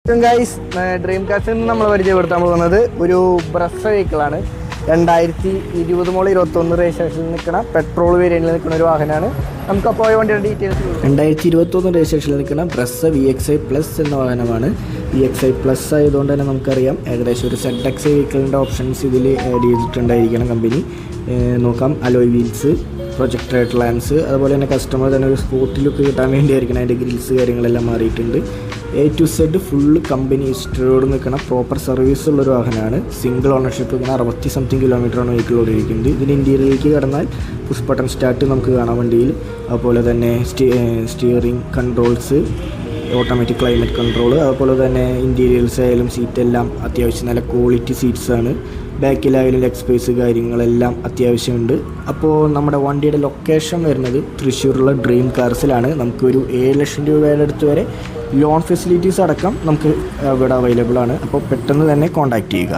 Guys dream കാർസിൽ നിന്ന് നമ്മൾ പരിചയപ്പെടുത്താൻ പോകുന്നത് ഒരു ബ്രസ് വെഹിക്കിളാണ്. 2020 മുതൽ 21 രജിസ്ട്രേഷനിൽ നിൽക്കുന്ന പെട്രോൾ വേരിയൻറ്റിൽ നിൽക്കുന്ന ഒരു വാഹനമാണ്. നമുക്ക് അപ്പോൾ വണ്ടിയുടെ ഡീറ്റെയിൽസ് 2021 രജിസ്ട്രേഷനിൽ നിൽക്കുന്ന ബ്രസ് VXi പ്ലസ് എന്ന വാഹനമാണ്. VXi പ്ലസ് ആയതുകൊണ്ട് തന്നെ നമുക്കറിയാം ഏകദേശം ഒരു ZX വെഹിക്കിളിൻ്റെ ഓപ്ഷൻസ് ഇതിൽ ആഡ് ചെയ്തിട്ടുണ്ടായിരിക്കണം കമ്പനി. നോക്കാം, alloy wheels, projector head lamps, അതുപോലെ തന്നെ കസ്റ്റമർ തന്നെ ഒരു സ്പോർട്ട് ലുക്ക് കിട്ടാൻ വേണ്ടിയായിരിക്കണം അതിൻ്റെ ഗ്രിൽസ് കാര്യങ്ങളെല്ലാം മാറിയിട്ടുണ്ട്. A to Z full company ഹിസ്റ്ററിയോട് നിൽക്കുന്ന പ്രോപ്പർ സർവീസ് ഉള്ളൊരു വാഹനമാണ്. സിംഗിൾ ഓണർഷിപ്പ് ഇങ്ങനെ 60 സംതിങ് കിലോമീറ്ററാണ് വെഹിക്കിൾ ഓടിയിരിക്കുന്നത്. ഇതിന് ഇന്ത്യയിലേക്ക് കടന്നാൽ പുഷ് ബട്ടൺ സ്റ്റാർട്ട് നമുക്ക് കാണാം വണ്ടിയിൽ. അതുപോലെ തന്നെ steering controls, automatic climate control, അതുപോലെ തന്നെ ഇൻറ്റീരിയേഴ്സ് ആയാലും സീറ്റെല്ലാം അത്യാവശ്യം നല്ല ക്വാളിറ്റി സീറ്റ്സാണ്. ബാക്കിലായാലും ലെഗ് സ്പേസ് കാര്യങ്ങളെല്ലാം അത്യാവശ്യമുണ്ട്. അപ്പോൾ നമ്മുടെ വണ്ടിയുടെ ലൊക്കേഷൻ വരുന്നത് തൃശ്ശൂരുള്ള ഡ്രീം കാർസിലാണ്. നമുക്കൊരു 7 ലക്ഷം രൂപയുടെ അടുത്ത് വരെ ലോൺ ഫെസിലിറ്റീസ് അടക്കം നമുക്ക് ഇവിടെ അവൈലബിൾ ആണ്. അപ്പോൾ പെട്ടെന്ന് തന്നെ കോൺടാക്റ്റ് ചെയ്യുക.